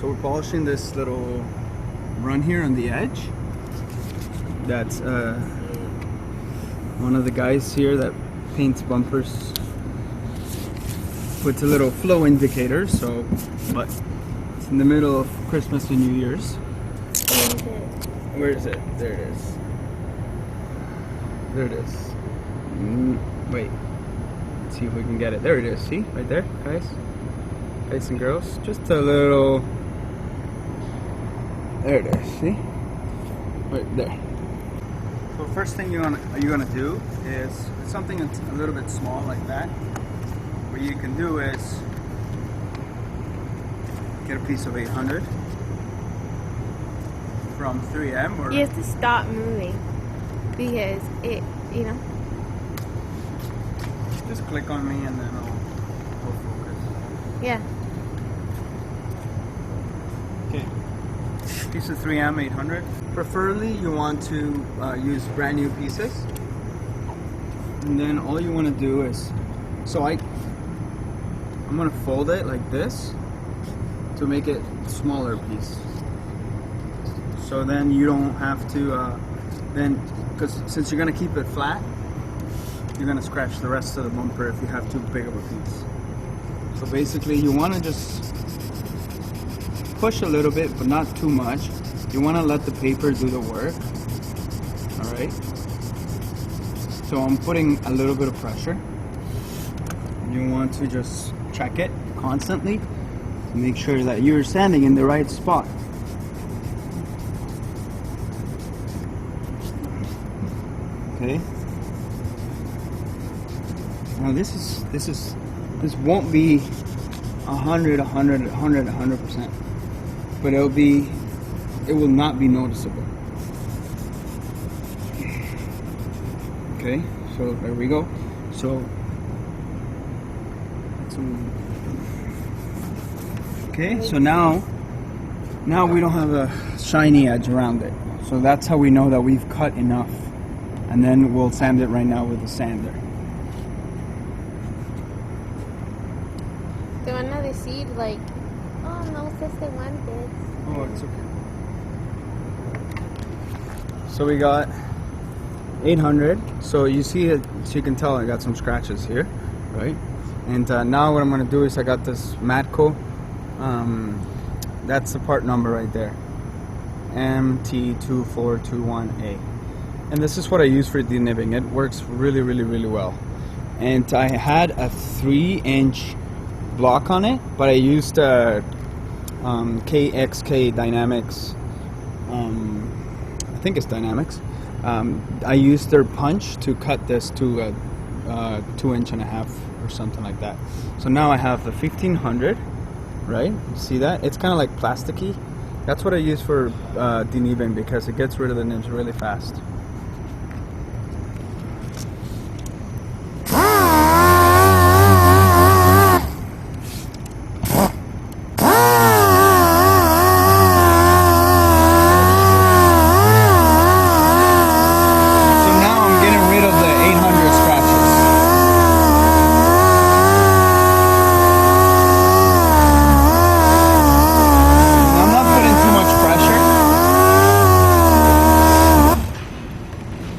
So we're polishing this little run here on the edge. That's one of the guys here that paints bumpers. Puts a little flow indicator, so, but it's in the middle of Christmas and New Year's. Where is it? There it is. There it is. Wait. Let's see if we can get it. There it is. See? Right there, guys? Guys and girls. Just a little... There it is. See? Right there. So first thing you're gonna do is something that's a little bit small like that. What you can do is get a piece of 800 from 3M, or you have to stop moving because it, you know. Just click on me and then I'll focus. Yeah. Okay. Piece of 3M 800. Preferably you want to use brand new pieces. And then all you want to do is, I'm going to fold it like this to make it a smaller piece. So then you don't have to, because since you're going to keep it flat, you're going to scratch the rest of the bumper if you have too big of a piece. So basically you want to just push a little bit, but not too much. You want to let the paper do the work. Alright? So I'm putting a little bit of pressure. You want to just check it constantly. Make sure that you're standing in the right spot. Okay. Now this won't be 100%, but it will not be noticeable. Okay, so there we go. Okay, so now we don't have a shiny edge around it. So that's how we know that we've cut enough. And then we'll sand it right now with the sander. So another seed, like, oh no, sister wanted. Oh, it's okay. So we got 800. So you see it, so you can tell I got some scratches here, right? And now what I'm gonna do is I got this Matco. That's the part number right there, MT2421A. And this is what I use for denibbing. It works really, really, really well. And I had a 3-inch block on it, but I used KXK Dynamics. I think it's Dynamics. I used their punch to cut this to a 2.5 inch or something like that. So now I have the 1500, right? See that? It's kind of like plasticky. That's what I use for denibbing because it gets rid of the nibs really fast.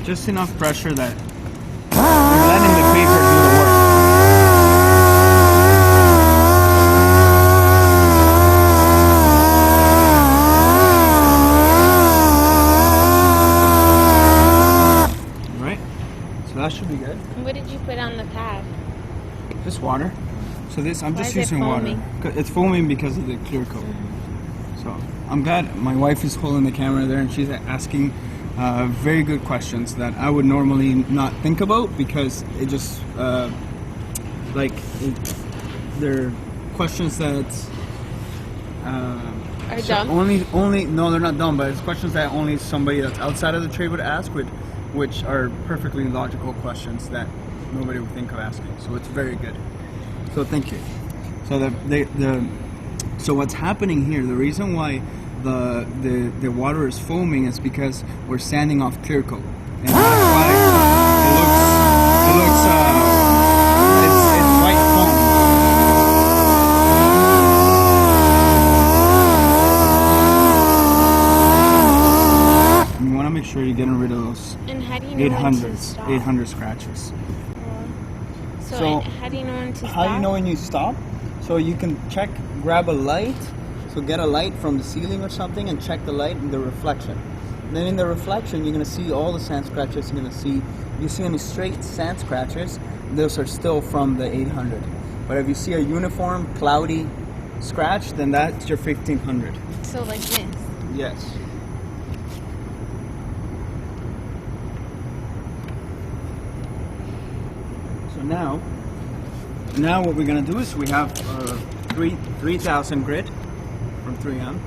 Just enough pressure that you're letting the paper do the work. Alright, so that should be good. What did you put on the pad? Just water. So this, I'm just Why is it using water. foaming? It's foaming because of the clear coat. So I'm glad my wife is holding the camera there and she's asking very good questions that I would normally not think about because it just they're questions that Are dumb? only no, they're not dumb, but it's questions that only somebody that's outside of the trade would ask, which are perfectly logical questions that nobody would think of asking. So it's very good. So thank you. So so what's happening here? The reason why the water is foaming is because we're sanding off clear coat, and that's why it's white foam. how do you know when to 800s, stop? 800 scratches. So how do you know when to stop? How do you know when you stop? So you can grab a light. So get a light from the ceiling or something and check the light and the reflection. And then in the reflection, you're gonna see all the sand scratches. You see any straight sand scratches, those are still from the 800. But if you see a uniform, cloudy scratch, then that's your 1500. So like this. Yes. So now what we're gonna do is we have 3000 grit from 3M.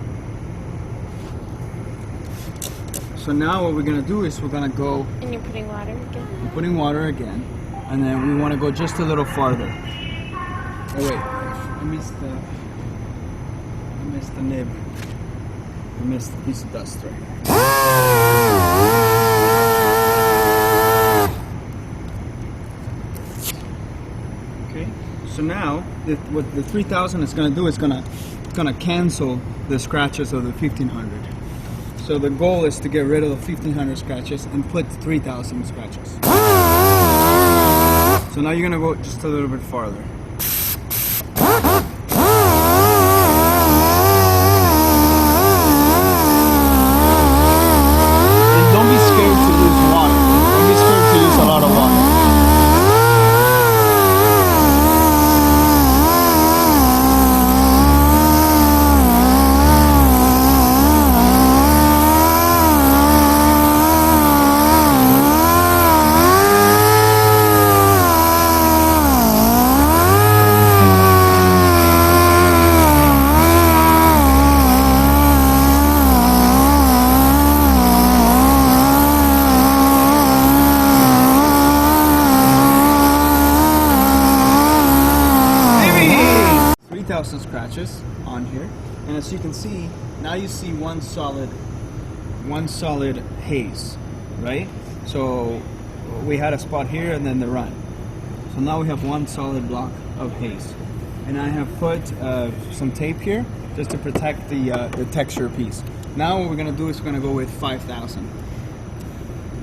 So now what we're gonna do is we're gonna go. And you're putting water again? I'm putting water again, and then we want to go just a little farther. Oh wait, I missed the nib. I missed the piece of dust right here. Okay, so now what the 3000 is gonna do is gonna cancel the scratches of the 1500. So the goal is to get rid of the 1500 scratches and put 3000 scratches. So now you're gonna go just a little bit farther. And don't be scared to use water. Don't be scared to use a lot of water. Scratches on here, and as you can see, now you see one solid haze, right? So we had a spot here and then the run. So now we have one solid block of haze, and I have put some tape here just to protect the texture piece. Now what we're gonna do is we're gonna go with 5000.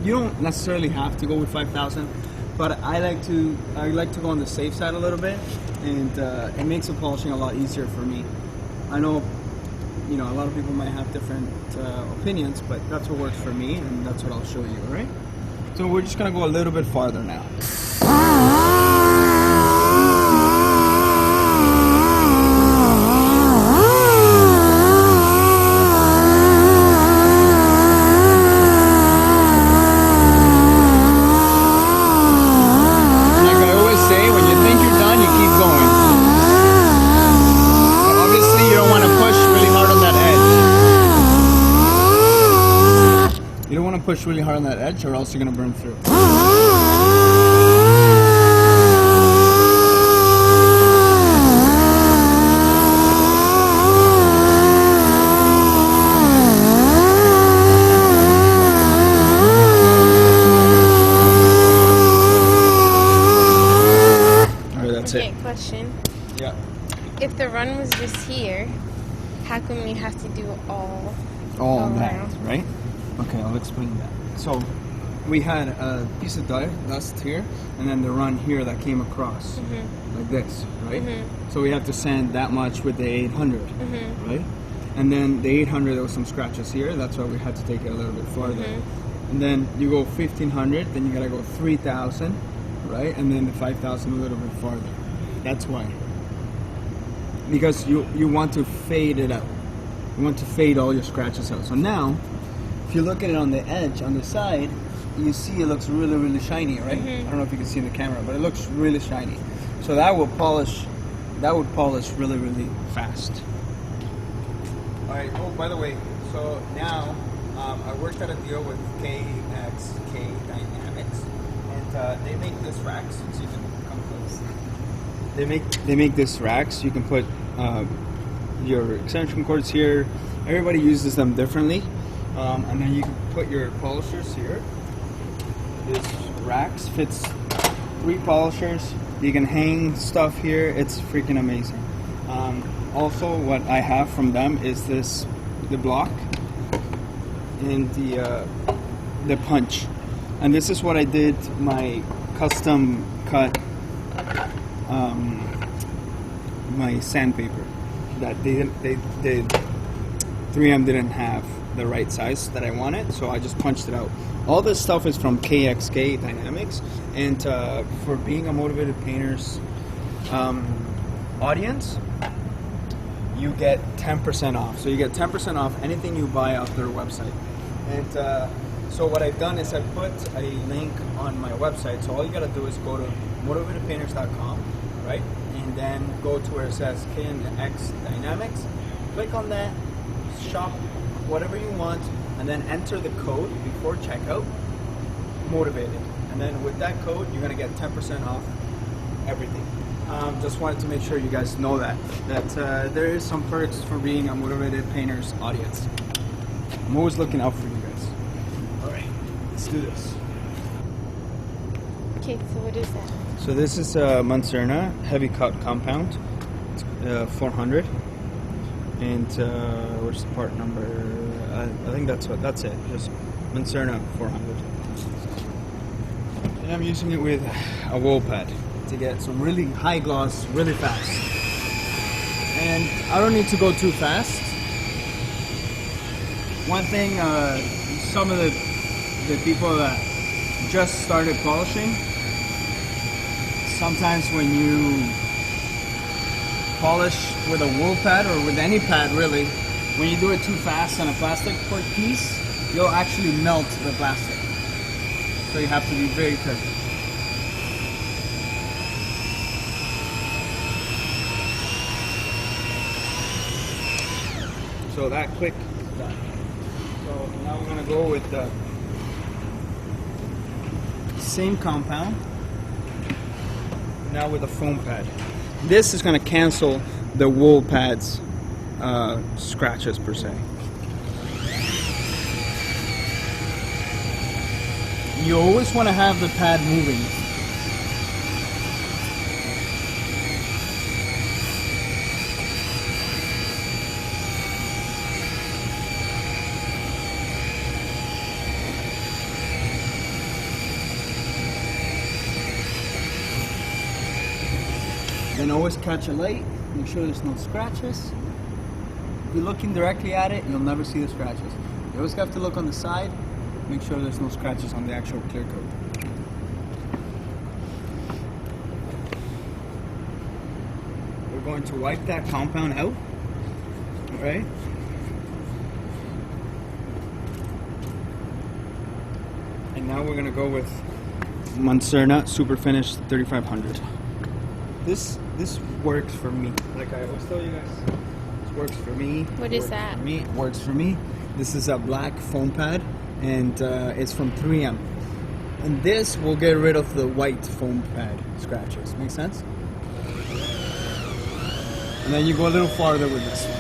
You don't necessarily have to go with 5000, but I like to go on the safe side a little bit, and it makes the polishing a lot easier for me. I know, a lot of people might have different opinions, but that's what works for me, and that's what I'll show you. All right? So we're just gonna go a little bit farther now. Push really hard on that edge, or else you're gonna burn through. Alright, that's it. Question. Yeah. If the run was just here, how come you have to do all that, around? right? Okay, I'll explain that. So we had a piece of dust here, and then the run here that came across like this, right? So we have to sand that much with the 800, right? And then the 800, there was some scratches here. That's why we had to take it a little bit farther. And then you go 1500, then you gotta go 3000, right? And then the 5000 a little bit farther. That's why. Because you want to fade it out. You want to fade all your scratches out. So now, if you look at it on the edge, on the side, you see it looks really, really shiny, right? I don't know if you can see in the camera, but it looks really shiny. So that would polish really, really fast. All right, oh, by the way, so now I worked out a deal with KXK Dynamics, and they make this racks, so you can come close. They make this racks, you can put your extension cords here. Everybody uses them differently. And then you can put your polishers here. This racks fits 3 polishers. You can hang stuff here. It's freaking amazing. Also, what I have from them is the block and the punch. And this is what I did my custom cut my sandpaper that they 3M didn't have the right size that I wanted, so I just punched it out. All this stuff is from KXK Dynamics, and for being a Motivated Painters audience, you get 10% off. So you get 10% off anything you buy off their website. And so what I've done is I put a link on my website. So all you gotta do is go to motivatedpainters.com, right? And then go to where it says KNX Dynamics. Click on that, shop whatever you want, and then enter the code before checkout, motivated. And then with that code, you're gonna get 10% off everything. Just wanted to make sure you guys know that there is some perks for being a Motivated Painters audience. I'm always looking out for you guys. All right, let's do this. Okay, so what is that? So this is Mancerna Heavy Cut Compound, 400, and where's the part number? I think that's it. Just Mancerna 400, and I'm using it with a wool pad to get some really high gloss really fast. And I don't need to go too fast. One thing, some of the people that just started polishing, sometimes when you polish with a wool pad or with any pad really, when you do it too fast on a plastic piece, you'll actually melt the plastic. So you have to be very careful. So that quick is done. So now we're gonna go with the same compound, now with a foam pad. This is gonna cancel the wool pad's scratches per se. You always want to have the pad moving. Then always catch a light, make sure there's no scratches. If you're looking directly at it, you'll never see the scratches. You always have to look on the side, make sure there's no scratches on the actual clear coat. We're going to wipe that compound out, right? And now we're gonna go with Mancerna Super Finish 3500. This works for me. Like I always tell you guys, this works for me. What is that? For me, it works for me. This is a black foam pad, and it's from 3M. And this will get rid of the white foam pad scratches. Make sense? And then you go a little farther with this one.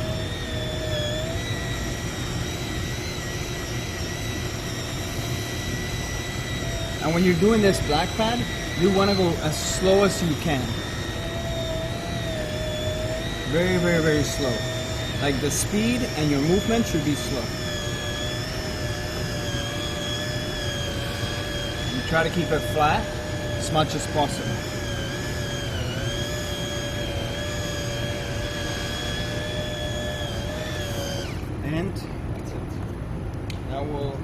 And when you're doing this black pad, you want to go as slow as you can. Very, very, very slow. Like the speed and your movement should be slow. You try to keep it flat as much as possible. And that's it. Now we'll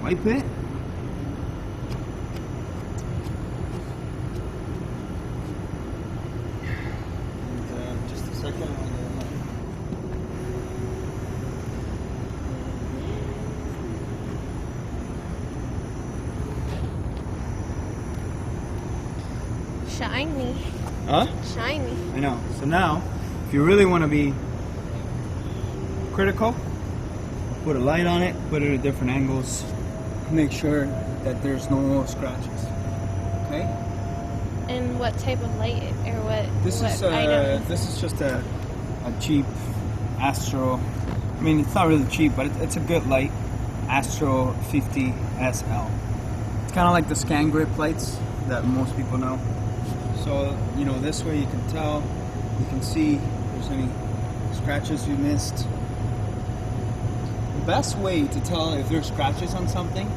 wipe it. Just a second. Shiny. Huh? Shiny. I know. So now, if you really want to be critical, put a light on it, put it at different angles, make sure that there's no scratches. Okay? And what type of light or what? This what is item? this is just a cheap Astro. I mean, it's not really cheap, but it's a good light. Astro 50 SL. It's kind of like the Scan Grip lights that most people know. So, you know, this way you can tell, you can see if there's any scratches you missed. The best way to tell if there's scratches on something,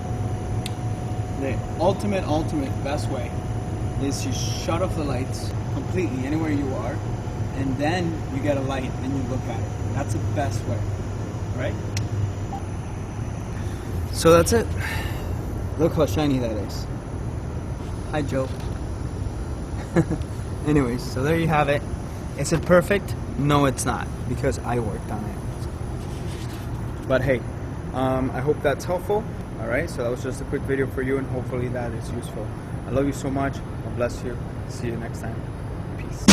the ultimate best way is you shut off the lights completely anywhere you are, and then you get a light and you look at it. That's the best way, right? So that's it. Look how shiny that is. Hi, Joe. Anyways, so there you have it. Is it perfect? No, it's not, because I worked on it. But hey, I hope that's helpful. Alright, so that was just a quick video for you, and hopefully that is useful. I love you so much. God bless you. See you next time. Peace.